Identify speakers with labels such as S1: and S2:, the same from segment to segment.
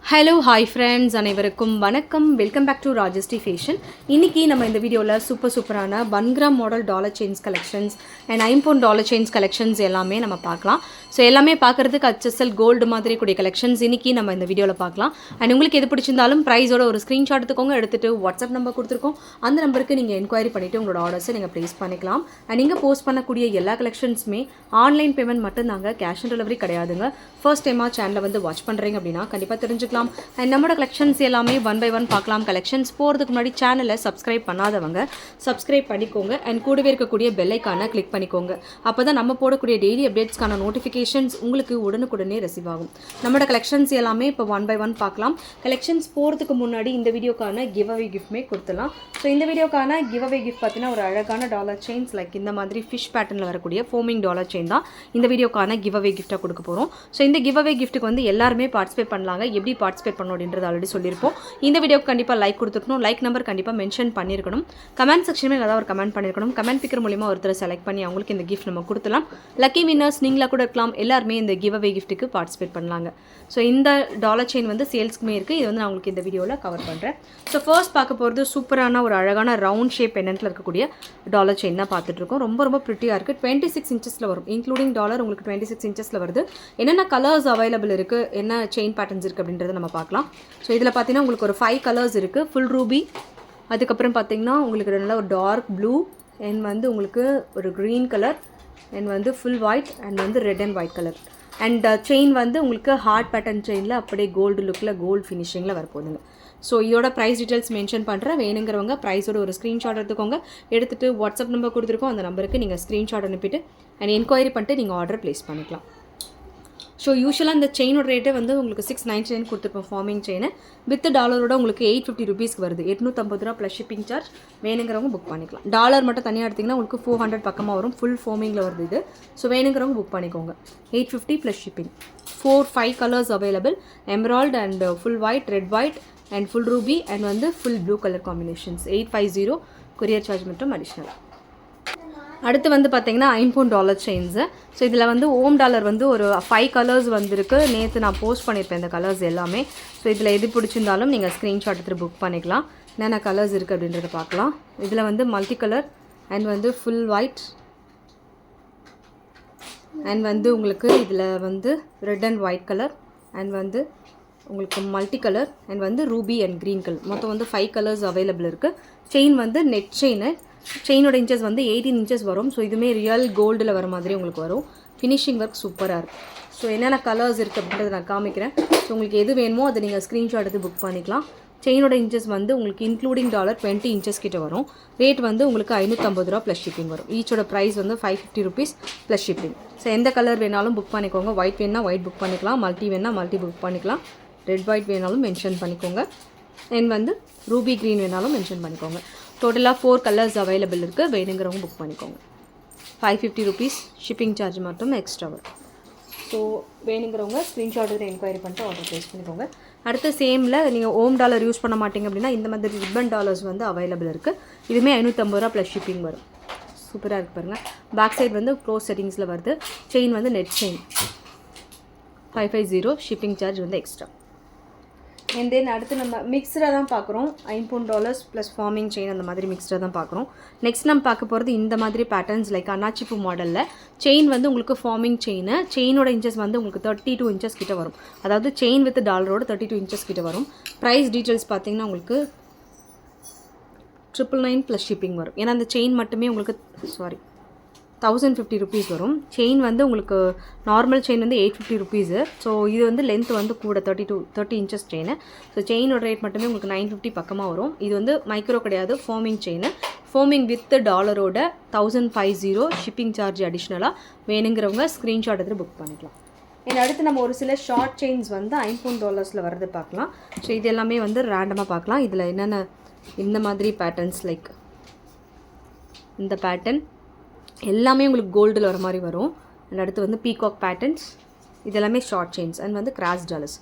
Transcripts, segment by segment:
S1: Hello hi friends, அனைவருக்கும் வணக்கம். Welcome back to Rajashree fashion. இன்றைக்கி நம்ம இந்த வீடியோவில் சூப்பரான 1 gram model dollar chains collections and ஐம்பொன் டாலர் செயின்ஸ் கலெக்ஷன்ஸ் எல்லாமே நம்ம பார்க்கலாம். ஸோ எல்லாமே பார்க்குறதுக்கு HSL கோல்டு மாதிரி கூடிய கலெக்ஷன்ஸ் இன்றைக்கி நம்ம இந்த வீடியோவில் பார்க்கலாம். அண்ட் உங்களுக்கு எது பிடிச்சிருந்தாலும் ப்ரைஸோட ஒரு ஸ்க்ரீன்ஷாட் எடுத்துக்கோங்க. எடுத்துகிட்டு வாட்ஸ்அப் நம்பர் கொடுத்துருக்கோம். அந்த நம்பருக்கு நீங்கள் என்கொயரி பண்ணிவிட்டு உங்களோட ஆர்டர்ஸை நீங்கள் ப்ளேஸ் பண்ணிக்கலாம். அண்ட் நீங்கள் போஸ்ட் பண்ணக்கூடிய எல்லா கலெக்ஷன்ஸுமே ஆன்லைன் பேமெண்ட் மட்டும் தாங்க, கேஷ் ஆன் டெலிவரி கிடையாதுங்க. ஃபர்ஸ்ட் டைமாக சேனலை வந்து வாட்ச் பண்ணுறீங்க அப்படின்னா கண்டிப்பாக தெரிஞ்சுக்கலாம். அண்ட் நம்மளோட கலெக்ஷன்ஸ் எல்லாமே 1 by 1 பார்க்கலாம். கலெக்ஷன்ஸ் போகிறதுக்கு முன்னாடி சேனலை சப்ஸ்கிரைப் பண்ணாதவங்க சப்ஸ்கிரைப் பண்ணிக்கோங்க. அண்ட் கூடவே இருக்கக்கூடிய பெல் ஐக்கானை கிளிக் பண்ணிக்கோங்க. அப்போ தான் நம்ம போடக்கூடிய டெய்லி அப்டேட்ஸ்க்கான நோட்டிஃபிகேஷன்ஸ் உங்களுக்கு உடனுக்குடனே ரிசீவ் ஆகும். நம்மளோட கலெக்ஷன்ஸ் எல்லாமே இப்போ 1 by 1 பார்க்கலாம். கலெக்ஷன்ஸ் போகிறதுக்கு முன்னாடி இந்த வீடியோக்கான கிவ் அவே கிஃப்ட்மே கொடுத்துலாம். ஸோ இந்த வீடியோக்கான கிவ் அவே கிஃப்ட் பார்த்தீங்கன்னா ஒரு அழகான டாலர் செயின்ஸ் லைக் இந்த மாதிரி ஃபிஷ் பேட்டர்னில் வரக்கூடிய ஃபோமிங் டாலர் செயின் தான் இந்த வீடியோக்கான கிவ் அவே கிஃப்ட்டாக கொடுக்க போகிறோம். ஸோ இந்த கிவ் அவே கிஃப்ட்டுக்கு வந்து எல்லாருமே பார்ட்டிசிபேட் பண்ணலாங்க. எப்படி பார்ட்டிசிபேட் பண்ணணும் அப்படின்றது ஆல்ரெடி சொல்லியிருப்போம். இந்த வீடியோக்கு கண்டிப்பாக லைக் கொடுத்துக்கணும். லைக் நம்பர் கண்டிப்பாக மென்ஷன் பண்ணியிருக்கணும். கமெண்ட் செக்ஷனில் ஏதாவது ஒரு கமெண்ட் பண்ணியிருக்கணும். கமெண்ட் பிக்கர் மூலிமா ஒருத்தர் செலக்ட் பண்ணி அவங்களுக்கு இந்த கிஃப்ட் நம்ம கொடுத்துலாம். லக்கி வின்னர்ஸ் நீங்களாக கூட இருக்கலாம். எல்லாருமே இந்த கிவ் அவே கிஃப்ட்டுக்கு பார்ட்டிசிபேட் பண்ணலாங்க. ஸோ இந்த டாலர் செயின் வந்து சேல்ஸ்க்குமே இருக்குது. இது வந்து நான் உங்களுக்கு இந்த வீடியோவில் கவர் பண்ணுறேன். ஸோ ஃபர்ஸ்ட் பார்க்க போகிறது சூப்பரான ஒரு அழகான ரவுண்ட் ஷேப் பெண்டன்ட்டில் இருக்கக்கூடிய டாலர் செயின் தான் பார்த்துட்ருக்கோம். ரொம்ப ப்ரிட்டியாக இருக்குது. 26 இன்ச்சஸில் வரும். இன்க்ளூடிங் டாலர் உங்களுக்கு 26 இன்ச்சஸில் வருது. என்னென்ன கலர்ஸ் அவைலபிள் இருக்குது, என்ன செயின் பேட்டர்ன்ஸ் இருக்குது அப்படின்றத நம்ம பார்க்கலாம். ஸோ இதில் பார்த்தீங்கன்னா உங்களுக்கு ஒரு 5 கலர்ஸ் இருக்குது. ஃபுல் ரூபி, அதுக்கப்புறம் பார்த்தீங்கன்னா உங்களுக்கு நல்ல ஒரு டார்க் ப்ளூ அண்ட் வந்து உங்களுக்கு ஒரு க்ரீன் கலர் அண்ட் வந்து ஃபுல் ஒயிட் அண்ட் வந்து red and white colour. And chain வந்து உங்களுக்கு ஹார்ட் பேட்டர்ன் செயினில் அப்படியே கோல்டு லுக்கில் கோல்டு ஃபினிஷிங்கில் வரப்போகுதுங்க. ஸோ இதோட ப்ரைஸ் டீட்டெயில்ஸ் மென்ஷன் பண்ணுறேன். வேணுங்கிறவங்க ப்ரைஸோட ஒரு ஸ்க்ரீன்ஷாட் எடுத்துக்கோங்க. எடுத்துகிட்டு வாட்ஸ்அப் நம்பர் கொடுத்துருக்கோம். அந்த நம்பருக்கு நீங்கள் ஸ்க்ரீன்ஷாட் அனுப்பிட்டு அண்ட் என்கொயரி பண்ணிட்டு நீங்கள் ஆர்டர் ப்ளேஸ் பண்ணிக்கலாம். ஸோ யூஸ்வலாக இந்த செயினோட ரேட்டே வந்து உங்களுக்கு 699 கொடுத்துருப்போம். ஃபார்மிங் செயின் வித் டாலரோட உங்களுக்கு 850 ருபீஸ்க்கு வருது. 850 ரூபா ப்ளஸ் ஷிப்பிங் சார்ஜ். வேணுங்கிறவங்க புக் பண்ணிக்கலாம். டாலர் மட்டும் தனியாக எடுத்திங்கன்னா உங்களுக்கு 400 பக்கமாக வரும். ஃபுல் ஃபார்மிங்கில் வருது இது. ஸோ வேணுங்கிறவங்க புக் பண்ணிக்கோங்க. 850 plus shipping. 5 colours available. Emerald and full white, red white and full ruby and வந்து full blue colour combinations. 850 courier charge மட்டும் அடிஷ்னலாக. அடுத்து வந்து பார்த்தீங்கன்னா ஐம்பொன் டாலர் செயின்ஸு. ஸோ இதில் வந்து ஓம் டாலர் வந்து ஒரு 5 கலர்ஸ் வந்திருக்கு. நேற்று நான் போஸ்ட் பண்ணியிருப்பேன் இந்த கலர்ஸ் எல்லாமே. ஸோ இதில் எது பிடிச்சிருந்தாலும் நீங்கள் ஸ்க்ரீன்ஷாட் எடுத்து புக் பண்ணிக்கலாம். என்னென்ன கலர்ஸ் இருக்குது அப்படின்றத பார்க்கலாம். இதில் வந்து மல்டி கலர் அண்ட் வந்து ஃபுல் ஒயிட் அண்ட் வந்து உங்களுக்கு இதில் வந்து red and white colour and வந்து உங்களுக்கு மல்டி கலர் அண்ட் வந்து ரூபி அண்ட் க்ரீன் கலர். மொத்தம் வந்து 5 கலர்ஸ் அவைலபிள் இருக்குது. செயின் வந்து நெட் செயினோட இன்ச்சஸ் வந்து 18 இன்ச்சஸ் வரும். ஸோ இதுவுமே ரியல் கோல்டில் வர மாதிரி உங்களுக்கு வரும். ஃபினிஷிங் ஒர்க் சூப்பராக இருக்குது. ஸோ என்னென்ன கலர்ஸ் இருக்குது அப்படின்றத நான் காமிக்கிறேன். ஸோ உங்களுக்கு எது வேணுமோ அதை நீங்கள் ஸ்க்ரீன்ஷாட் எடுத்து புக் பண்ணிக்கலாம். செயினோட இன்ச்சஸ் வந்து உங்களுக்கு இன்க்ளூடிங் டாலர் 20 இன்ச்சஸ் கிட்ட வரும். ரேட் வந்து உங்களுக்கு 550 ரூபா ப்ளஸ் ஷிப்பிங் வரும். ஈச்சோட ப்ரைஸ் வந்து 550 ருபீஸ் ப்ளஸ் ஷிப்பிங். ஸோ எந்த கலர் வேணாலும் புக் பண்ணிக்கோங்க. ஒயிட் வேணா ஒயிட் புக் பண்ணிக்கலாம். மல்டி வேணா மல்டி புக் பண்ணிக்கலாம். ரெட் ஒயிட் வேணாலும் மென்ஷன் பண்ணிக்கோங்க. அண்ட் வந்து ரூபி க்ரீன் வேணாலும் மென்ஷன் பண்ணிக்கோங்க. டோட்டலாக 4 கலர்ஸ் அவைலபிள் இருக்குது. வேணுங்கிறவங்க புக் பண்ணிக்கோங்க. 550 ருபீஸ் ஷிப்பிங் சார்ஜ் மட்டும் எக்ஸ்ட்ரா வரும். ஸோ வேணுங்கிறவங்க ஸ்க்ரீன்ஷாட் எடுத்து என்கொயரி பண்ணிட்டு ஆர்டர் ப்ளேஸ் பண்ணிக்கோங்க. அடுத்த சேமில் நீங்கள் ஓம் டாலர் யூஸ் பண்ண மாட்டீங்க அப்படின்னா இந்த மாதிரி ரிப்பன் டாலர்ஸ் வந்து அவைலபிள் இருக்குது. இதுவுமே 550 ரூபா ப்ளஸ் ஷிப்பிங் வரும். சூப்பராக இருக்குது பாருங்கள். பேக் சைட் வந்து க்ளோஸ் செட்டிங்ஸில் வருது. செயின் வந்து நெட் செயின் 550 ஷிப்பிங் சார்ஜ் வந்து எக்ஸ்ட்ரா. அண்ட் தென் அடுத்து நம்ம மிக்ஸ்டாக தான் பார்க்குறோம். ஐம்பொன் டாலர்ஸ் ப்ளஸ் ஃபார்மிங் செயின் அந்த மாதிரி மிக்ஸ்டாக தான் பார்க்குறோம். நெக்ஸ்ட் நம்ம பார்க்க போகிறது இந்த மாதிரி பேட்டர்ன்ஸ் லைக் அன்னாச்சிப்பு மாடலில் செயின் வந்து உங்களுக்கு ஃபார்மிங் செயினோட இன்ச்சஸ் வந்து உங்களுக்கு 32 இன்ச்சஸ் கிட்ட வரும். அதாவது செயின் வித் டாலரோட 32 இன்ச்சஸ் கிட்ட வரும். ப்ரைஸ் டீட்டெயில்ஸ் பார்த்தீங்கன்னா உங்களுக்கு 999 ப்ளஸ் ஷிப்பிங் வரும். ஏன்னா அந்த செயின் மட்டுமே உங்களுக்கு 1050 ருபீஸ் வரும். செயின் வந்து உங்களுக்கு நார்மல் செயின் வந்து 850 ருபீஸு. ஸோ இது வந்து லென்த் வந்து கூட 30 இன்ச்சஸ் செயின். ஸோ செயினோட ரேட் மட்டுமே உங்களுக்கு 950 பக்கமாக வரும். இது வந்து மைக்ரோ கிடையாது, ஃபார்மிங் செயின். ஃபார்மிங் வித் டாலரோட 1050 ஷிப்பிங் சார்ஜ் அடிஷ்னலாக. வேணுங்கிறவங்க ஸ்க்ரீன்ஷாட் எடுத்து புக் பண்ணிக்கலாம். ஏன்னா அடுத்து நம்ம ஒரு சில ஷார்ட் செயின்ஸ் வந்து ஐம்பொன் டாலர்ஸில் வரது பார்க்கலாம். ஸோ இது எல்லாமே வந்து ரேண்டமாக பார்க்கலாம். இதில் என்னென்ன இந்த மாதிரி பேட்டர்ன்ஸ் லைக் இந்த பேட்டர்ன் எல்லாமே உங்களுக்கு கோல்டில் வர மாதிரி வரும். அண்ட் அடுத்து வந்து பீகாக் பேட்டர்ன்ஸ். இது எல்லாமே ஷார்ட் செயின்ஸ் அண்ட் வந்து கிராஸ் டாலர்ஸ்.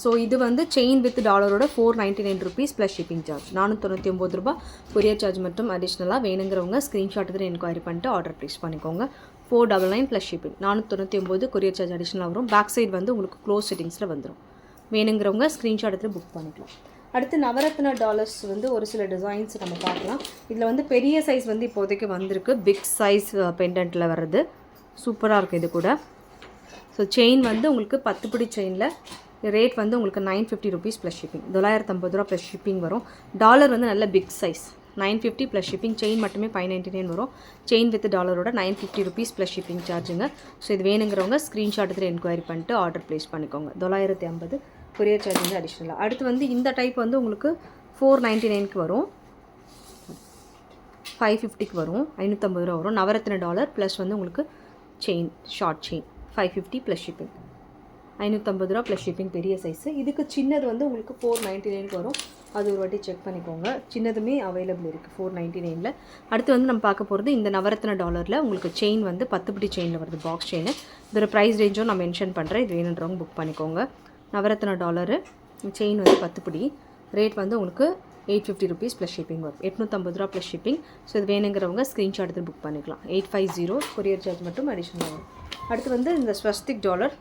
S1: ஸோ இது வந்து செயின் வித் டாலரோட 499 ருபீஸ் ப்ளஸ் ஷிப்பிங் சார்ஜ். 499 ரூபா கொரியர் சார்ஜ் மட்டும் அடிஷ்னலாக. வேணுங்கிறவங்க ஸ்க்ரீன்ஷாட் எடுத்து என்கொயரி பண்ணிட்டு ஆர்டர் ப்ளேஸ் பண்ணிக்கோங்க. 499 ப்ளஸ் ஷிப்பிங். 499 கொரியர் சார்ஜ் அடிஷ்னலாக வரும். பேக் சைடு வந்து உங்களுக்கு க்ளோஸ் செட்டிங்ஸில் வந்துடும். வேணுங்கிறவங்க ஸ்க்ரீன்ஷாட் எடுத்து புக் பண்ணிக்கலாம். அடுத்து நவரத்னா டாலர்ஸ் வந்து ஒரு சில டிசைன்ஸ் நம்ம பார்க்கலாம். இதில் வந்து பெரிய சைஸ் வந்து இப்போதைக்கு வந்திருக்கு, பிக் சைஸ் பெண்டன்ட்டில் வர்றது சூப்பராக இருக்குது இது கூட. ஸோ செயின் வந்து உங்களுக்கு 10 பிடி செயினில் ரேட் வந்து உங்களுக்கு 950 ருபீஸ் ப்ளஸ் ஷிப்பிங், 950 ரூபா ப்ளஸ் ஷிப்பிங் வரும். டாலர் வந்து நல்ல big size 950 plus shipping. Chain மட்டுமே 599 வரும். செயின் வித் டாலரோட 950 ருபீஸ் ப்ளஸ் ஷிப்பிங் சார்ஜுங்க. ஸோ இது வேணுங்கிறவங்க ஸ்க்ரீன்ஷாட் எடுத்து என்கொயரி பண்ணிட்டு ஆர்டர் ப்ளேஸ் பண்ணிக்கோங்க. 950 கொரியர் சார்ஜ் வந்து அடிஷ்னலாக. அடுத்து வந்து இந்த டைப் வந்து உங்களுக்கு 499க்கு வரும், 550க்கு வரும், 550 ரூபா வரும். நவரத்ன டாலர் ப்ளஸ் வந்து உங்களுக்கு chain, short chain 550 plus shipping, 550 ரூபா ப்ளஸ் ஷிப்பிங் பெரிய சைஸு. இதுக்கு சின்னது வந்து உங்களுக்கு 499க்கு வரும். அது ஒரு வாட்டி செக் பண்ணிக்கோங்க. சின்னதுமே அவைலபிள் இருக்குது 499ல். அடுத்து வந்து நம்ம பார்க்க போகிறது இந்த நவரத்ன டாலரில் உங்களுக்கு செயின் வந்து 10 பிடி செயினில் வருது, பாக்ஸ் செயின். இதோட ப்ரைஸ் ரேஞ்சும் நான் மென்ஷன் பண்ணுறேன், இது வேணுன்றவங்க புக் பண்ணிக்கோங்க. நவரத்ன டாலரு செயின் வந்து 10 பிடி, ரேட் வந்து உங்களுக்கு 850 ருபீஸ் ப்ளஸ் ஷிப்பிங் வரும், 850 ரூபா ப்ளஸ் ஷிப்பிங். ஸோ இது வேணுங்கிறவங்க ஸ்க்ரீன்ஷாட் எடுத்து புக் பண்ணிக்கலாம். 850 கொரியர் சார்ஜ் மட்டும் அடிஷனல் வரும். அடுத்து வந்து இந்த ஸ்வஸ்திக் டாலர்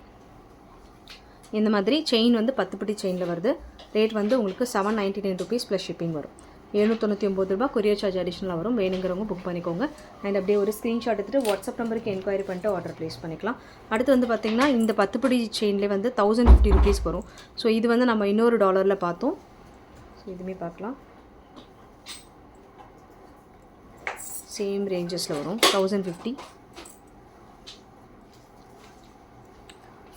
S1: இந்த மாதிரி செயின் வந்து 10 பிடி செயினில் வருது, ரேட் வந்து உங்களுக்கு 799 ருபீஸ் ப்ளஸ் ஷிப்பிங் வரும், 799 ரூபா கொரியர் சார்ஜ் அடிஷனலாக வரும். வேணுங்கிறவங்க புக் பண்ணிக்கோங்க. அண்ட் அப்படியே ஒரு ஸ்க்ரீன்ஷாட் எடுத்துகிட்டு வாட்ஸ்அப் நம்பருக்கு என்கொயரி பண்ணிட்டு ஆர்டர் ப்ளேஸ் பண்ணிக்கலாம். அடுத்து வந்து பார்த்திங்கன்னா இந்த 10 பிடி செயின்லேயே வந்து 1050 ருபீஸ் வரும். ஸோ இது வந்து நம்ம இன்னொரு டாலரில் பார்த்தோம். ஸோ இதுவுமே பார்க்கலாம், சேம் ரேஞ்சஸில் வரும். 1050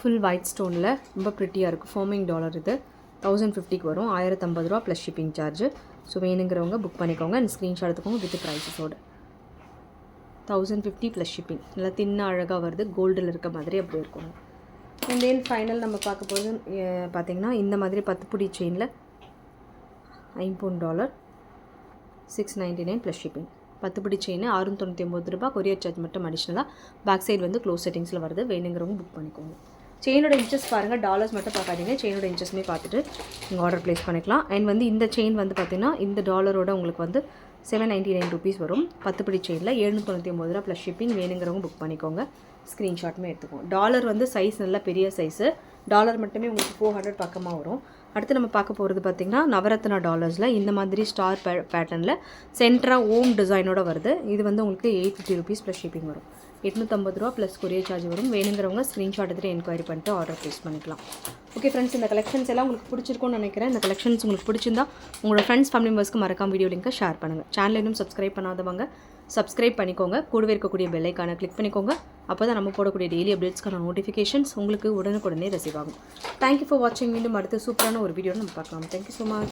S1: ஃபுல் ஒயிட் ஸ்டோனில் ரொம்ப ப்ரிட்டியாக இருக்குது, ஃபார்மிங் டாலர். இது 1050க்கு வரும், 1050 ரூபா ப்ளஸ் ஷிப்பிங் சார்ஜ். ஸோ வேணுங்கிறவங்க புக் பண்ணிக்கோங்க அண்ட் ஸ்க்ரீன்ஷாட் எடுத்துக்கோங்க வித் ப்ரைஸஸோடு. 1050 ப்ளஸ் ஷிப்பிங், நல்லா தின்னா அழகாக வருது, கோல்டில் இருக்க மாதிரி அப்படி இருக்கும். அண்ட் தென் ஃபைனல் நம்ம பார்க்க போகிறது பார்த்திங்கன்னா இந்த மாதிரி 10 பிடி செயினில் $5 699 ப்ளஸ் ஷிப்பிங். 10 பிடி செயின் 699 ரூபா கொரியர் சார்ஜ் மட்டும் அடிஷ்னலாக. பேக் சைடு வந்து க்ளோஸ் செட்டிங்ஸில் வருது, வேணுங்கிறவங்க புக் பண்ணிக்கோங்க. செயினோட இன்ச்சஸ் பாருங்கள், டாலர்ஸ் மட்டும் பார்க்காதீங்க, செயினோட இன்ச்சஸ்மே பார்த்துட்டு நீங்கள் ஆர்டர் ப்ளேஸ் பண்ணிக்கலாம். அண்ட் வந்து இந்த செயின் வந்து பார்த்திங்கன்னா இந்த டாலரோட உங்களுக்கு வந்து 799 ருபீஸ் வரும். 10 பிடி செயினில் 799 ரூபா ப்ளஸ் ஷிப்பிங். வேணுங்கிறவங்க புக் பண்ணிக்கோங்க, ஸ்க்ரீன்ஷாட்டுமே எடுத்துக்கோங்க. டாலர் வந்து சைஸ் நல்ல பெரிய சைஸு, டாலர் மட்டுமே உங்களுக்கு 400 பக்கமாக வரும். அடுத்து நம்ம பார்க்க போகிறது பார்த்திங்கன்னா நவரத்னா டாலர்ஸில் இந்த மாதிரி ஸ்டார் பேட்டர்னில் சென்ட்ராக ஓம் டிசைனோட வருது. இது வந்து உங்களுக்கு 850 ருபீஸ் ப்ளஸ் ஷிப்பிங் வரும், 850 ரூபா ப்ளஸ் கொரியர் சார்ஜ் வரும். வேணுங்கிறவங்க ஸ்க்ரீன்ஷாட் எடுத்துகிட்டு என்கொயரி பண்ணிட்டு ஆர்டர் ப்ளேஸ் பண்ணிக்கலாம். ஓகே ஃப்ரெண்ட்ஸ், இந்த கலெக்ஷன்ஸ் எல்லாம் உங்களுக்கு பிடிச்சிருக்கும்னு நினைக்கிறேன். இந்த கலெக்ஷன்ஸ் உங்களுக்கு பிடிச்சிருந்தா உங்களோட ஃப்ரெண்ட்ஸ் ஃபேமிலி மெம்பர்ஸ்க்கு மறக்காம வீடியோ லிங்கை ஷேர் பண்ணுங்கள். சேனல் இன்னும் சப்ஸ்கிரைப் பண்ணாதவங்க சப்ஸ்கிரைப் பண்ணிக்கோங்க, கூடவே இருக்கக்கூடிய பெல் ஐக்கானை கிளிக் பண்ணிக்கோங்க. அப்போ தான் நம்ம போடக்கூடிய டெய்லி அப்டேட்ஸ்க்கான நோட்டிஃபிகேஷன்ஸ் உங்களுக்கு உடனுக்குடனே ரிசீவ் ஆகும். தேங்க்யூ ஃபார் வாட்சிங். மீண்டும் அடுத்த சூப்பரான ஒரு வீடியோ நம்ம பார்க்கலாம். Thank you so much.